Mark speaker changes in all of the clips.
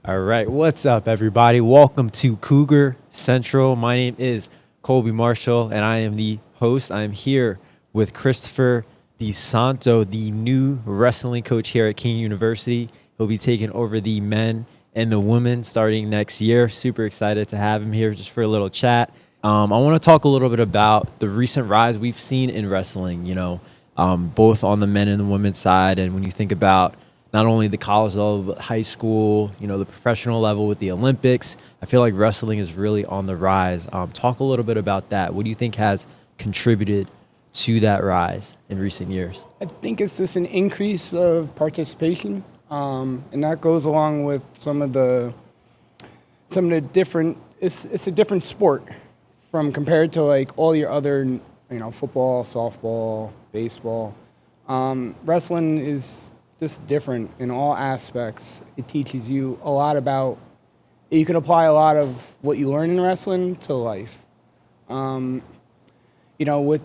Speaker 1: All right, what's up, everybody? Welcome to Cougar Central. My name is Colby Marshall, and I am the host. I am here with Christopher DiSanto, the new wrestling coach here at Kean University. He'll be taking over the men and the women starting next year. Super excited to have him here just for a little chat. I want to talk a little bit about the recent rise we've seen in wrestling, both on the men and the women's side. And when you think about not only the college level, but high school, the professional level with the Olympics, I feel like wrestling is really on the rise. Talk a little bit about that. What do you think has contributed to that rise in recent years?
Speaker 2: I think it's just an increase of participation, and that goes along with some of the different. It's a different sport from compared to like all your other, football, softball, baseball. Wrestling is just different in all aspects. It teaches you a lot about. You can apply a lot of what you learn in wrestling to life. With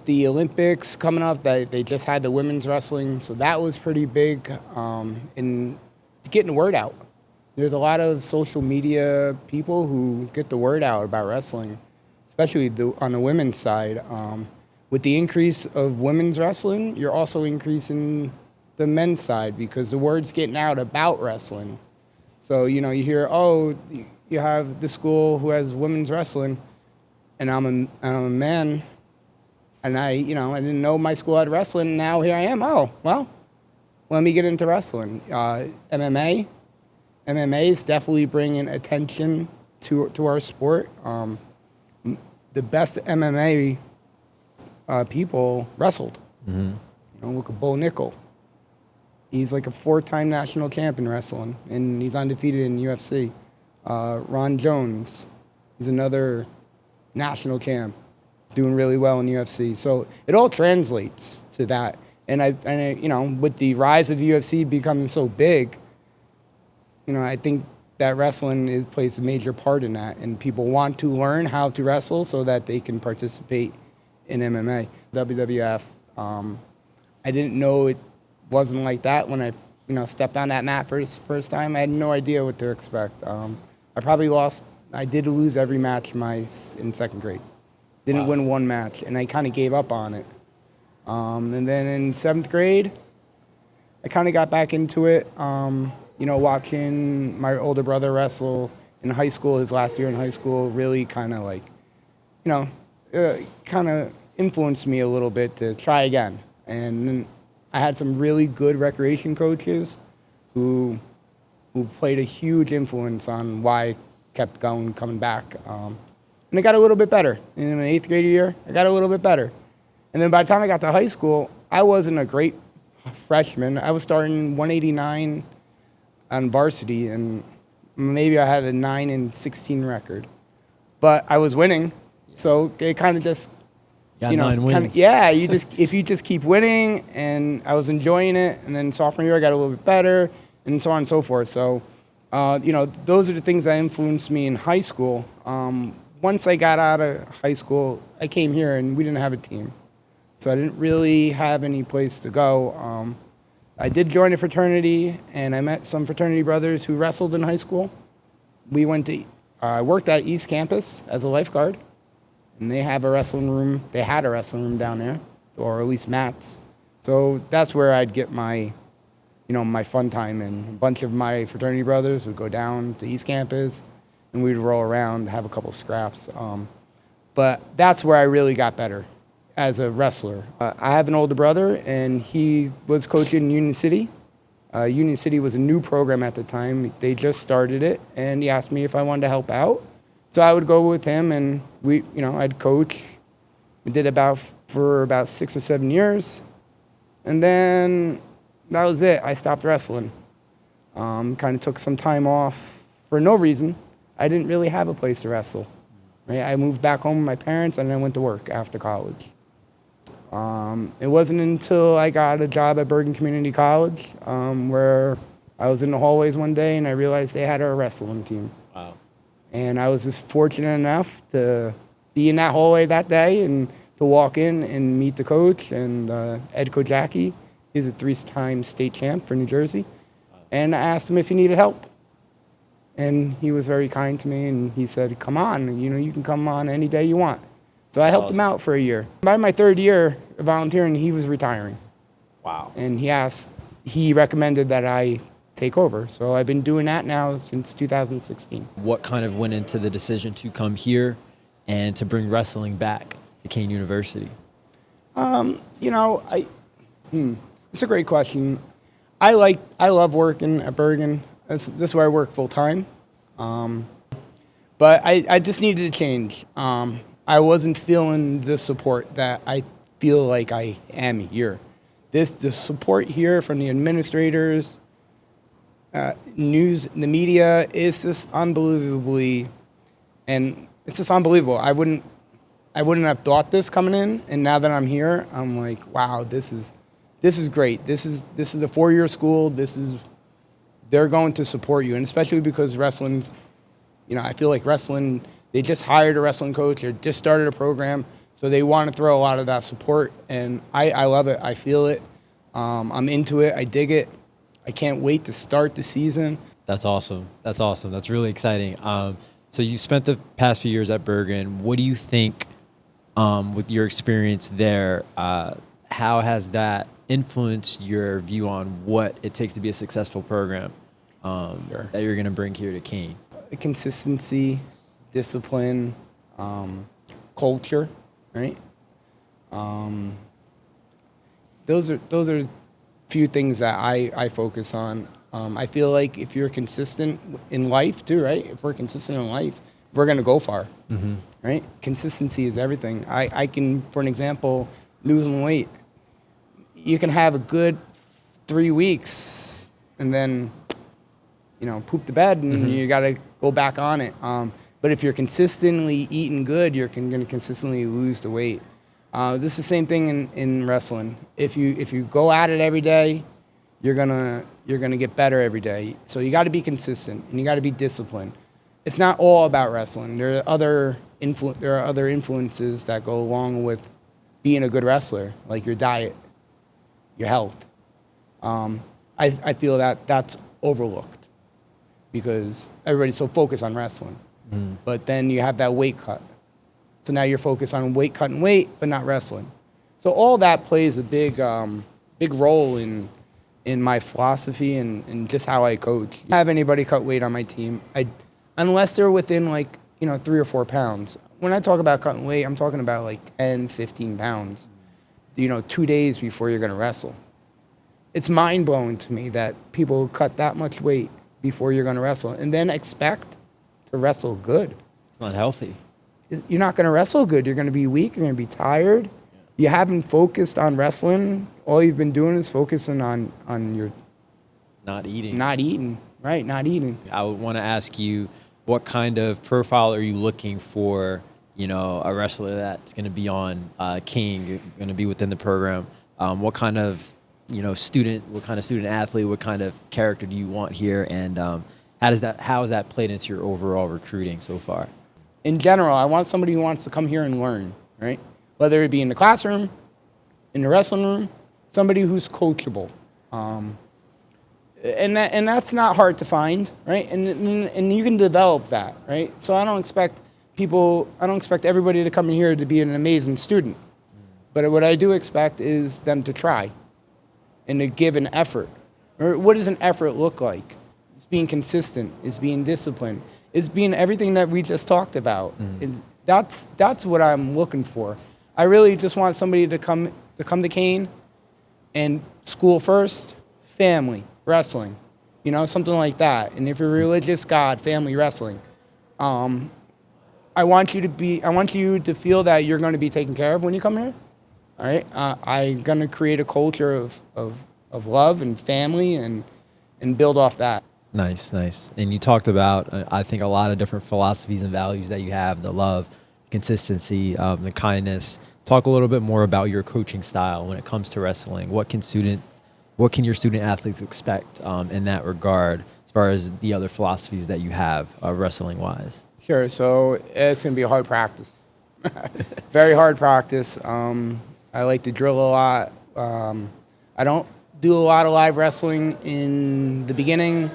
Speaker 2: the Olympics coming up, they just had the women's wrestling, so that was pretty big in getting the word out. There's a lot of social media people who get the word out about wrestling, especially on the women's side. With the increase of women's wrestling, you're also increasing the men's side because the word's getting out about wrestling. So, you hear, you have this school who has women's wrestling, and I'm a man. And I didn't know my school had wrestling. Now here I am. Oh, well, let me get into wrestling. MMA is definitely bringing attention to our sport. The best MMA people wrestled. Mm-hmm. Look at Bo Nickel. He's like a 4-time national champ in wrestling, and he's undefeated in UFC. Ron Jones, he's another national champ, doing really well in UFC. So it all translates to that. And with the rise of the UFC becoming so big, I think that wrestling plays a major part in that. And people want to learn how to wrestle so that they can participate in MMA. WWF, I didn't know it wasn't like that when I stepped on that mat first time. I had no idea what to expect. I did lose every match in second grade. Didn't win one match, and I kind of gave up on it. And then in 7th grade, I kind of got back into it, watching my older brother wrestle in high school. His last year in high school really kind of kind of influenced me a little bit to try again. And then I had some really good recreation coaches who played a huge influence on why I kept coming back. And I got a little bit better. In my 8th grade year, I got a little bit better. And then by the time I got to high school, I wasn't a great freshman. I was starting 189 on varsity, and maybe I had a 9-16 record. But I was winning, so it kind of just,
Speaker 1: Got 9 wins.
Speaker 2: if you just keep winning, and I was enjoying it. And then sophomore year, I got a little bit better, and so on and so forth. So, those are the things that influenced me in high school. Once I got out of high school, I came here and we didn't have a team. So I didn't really have any place to go. I did join a fraternity, and I met some fraternity brothers who wrestled in high school. I worked at East Campus as a lifeguard, and they have a wrestling room. They had a wrestling room down there, or at least mats. So that's where I'd get my fun time. And a bunch of my fraternity brothers would go down to East Campus, and we'd roll around, have a couple scraps. But that's where I really got better as a wrestler. I have an older brother, and he was coaching Union City. Union City was a new program at the time. They just started it, and he asked me if I wanted to help out. So I would go with him, and I'd coach. We did for about 6 or 7 years. And then that was it. I stopped wrestling. Kind of took some time off for no reason. I didn't really have a place to wrestle. Right? I moved back home with my parents, and then went to work after college. It wasn't until I got a job at Bergen Community College where I was in the hallways one day, and I realized they had a wrestling team.
Speaker 1: Wow.
Speaker 2: And I was just fortunate enough to be in that hallway that day and to walk in and meet the coach, and Ed Kojaki. He's a 3-time state champ for New Jersey. And I asked him if he needed help. and he was very kind to me, and he said, come on, you can come on any day you want. So I
Speaker 1: That's
Speaker 2: helped him
Speaker 1: awesome.
Speaker 2: out for a year. By my third year of volunteering, he was retiring.
Speaker 1: Wow.
Speaker 2: And he recommended that I take over. So I've been doing that now since 2016.
Speaker 1: What kind of went into the decision to come here and to bring wrestling back to Kean University?
Speaker 2: You know, it's a great question. I love working at Bergen. This is where I work full time. But I just needed to change. I wasn't feeling the support that I feel like I am here. The support here from the administrators, news, the media is just unbelievably, and it's just unbelievable. I wouldn't have thought this coming in, and now that I'm here, I'm like, wow, this is great. This is a 4-year school. They're going to support you, and especially because wrestling's, I feel like wrestling, they just hired a wrestling coach, they just started a program, so they want to throw a lot of that support, and I love it. I feel it. I'm into it. I dig it. I can't wait to start the season.
Speaker 1: That's awesome. That's awesome. That's really exciting. So you spent the past few years at Bergen. What do you think, with your experience there, how has that influenced your view on what it takes to be a successful program
Speaker 2: Sure.
Speaker 1: that you're going to bring here to Kean?
Speaker 2: Consistency, discipline, culture, right? Those are few things that I focus on. I feel like if you're consistent in life too, right? If we're consistent in life, we're gonna go far, right? Consistency is everything. I can, for an example, losing weight. You can have a good 3 weeks and then, poop the bed and you got to go back on it. But if you're consistently eating good, you're going to consistently lose the weight. This is the same thing in wrestling. If you go at it every day, you're gonna get better every day. So you got to be consistent and you got to be disciplined. It's not all about wrestling. There are other influences that go along with being a good wrestler, like your diet, your health. I feel that that's overlooked because everybody's so focused on wrestling. But then you have that weight cut. So now you're focused on cutting weight, but not wrestling. So all that plays a big role in my philosophy and just how I coach. I don't have anybody cut weight on my team, unless they're within 3 or 4 pounds. When I talk about cutting weight, I'm talking about like 10, 15 pounds, 2 days before you're gonna wrestle. It's mind blowing to me that people cut that much weight before you're gonna wrestle and then expect to wrestle good.
Speaker 1: It's not healthy.
Speaker 2: You're not going to wrestle good. You're going to be weak. You're going to be tired. You haven't focused on wrestling. All you've been doing is focusing on your
Speaker 1: Not eating.
Speaker 2: not eating. Right, not eating.
Speaker 1: I would want to ask you, what kind of profile are you looking for, a wrestler that's going to be on Kean, going to be within the program? What kind of, student athlete, what kind of character do you want here? And how has that played into your overall recruiting so far?
Speaker 2: In general, I want somebody who wants to come here and learn, right? Whether it be in the classroom, in the wrestling room, somebody who's coachable. And that's not hard to find, right? And you can develop that, right? So I don't expect everybody to come in here to be an amazing student. But what I do expect is them to try and to give an effort. Or what does an effort look like? It's being consistent, it's being disciplined, it's being everything that we just talked about. That's what I'm looking for. I really just want somebody to come to Kean and school first, family, wrestling, something like that. And if you're a religious, God, family, wrestling. I want you to feel that you're going to be taken care of when you come here. All right, I'm going to create a culture of love and family and build off that.
Speaker 1: Nice. And you talked about, I think, a lot of different philosophies and values that you have: the love, consistency, the kindness. Talk a little bit more about your coaching style when it comes to wrestling. What can your student athletes expect in that regard, as far as the other philosophies that you have wrestling wise?
Speaker 2: Sure. So it's going to be a hard practice, very hard practice. I like to drill a lot. I don't do a lot of live wrestling in the beginning.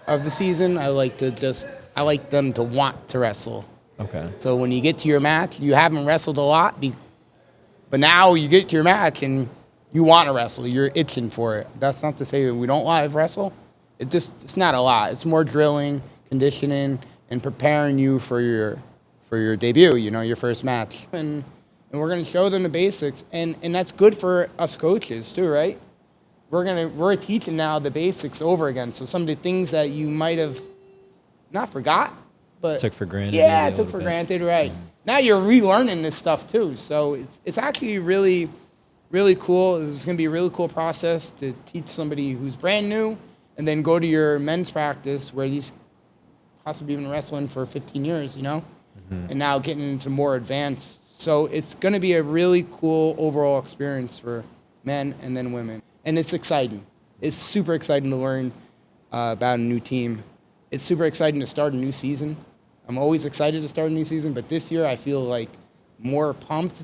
Speaker 2: of the season, I like them to want to wrestle.
Speaker 1: Okay.
Speaker 2: So when you get to your match, you haven't wrestled a lot, but now you get to your match and you want to wrestle. You're itching for it. That's not to say that we don't live wrestle. It's not a lot. It's more drilling, conditioning, and preparing you for your debut. Your first match, and we're gonna show them the basics, and that's good for us coaches too, right? We're teaching now the basics over again. So some of the things that you might have not forgot, but
Speaker 1: Took for granted.
Speaker 2: Yeah, took for granted, right? Now you're relearning this stuff too. So it's actually really, really cool. It's going to be a really cool process to teach somebody who's brand new, and then go to your men's practice where he's possibly been wrestling for 15 years, and now getting into more advanced. So it's going to be a really cool overall experience for men and then women. And it's exciting. It's super exciting to learn about a new team. It's super exciting to start a new season. I'm always excited to start a new season, but this year I feel like more pumped.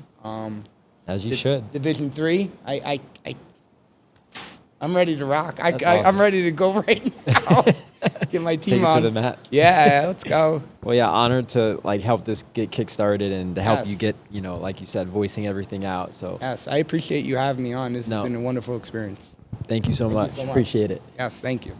Speaker 1: As you should.
Speaker 2: Division III, I'm ready to rock.
Speaker 1: Awesome.
Speaker 2: I'm ready to go right now. Get my team
Speaker 1: Take it
Speaker 2: on.
Speaker 1: to the mat.
Speaker 2: Yeah, let's go.
Speaker 1: Well, yeah, honored to help this get kick-started and to help
Speaker 2: Yes.
Speaker 1: you get, like you said, voicing everything out. So
Speaker 2: Yes, I appreciate you having me on. This
Speaker 1: No.
Speaker 2: has been a wonderful experience.
Speaker 1: thank you so
Speaker 2: Thank you
Speaker 1: much.
Speaker 2: so much.
Speaker 1: Appreciate it.
Speaker 2: Yes, thank you.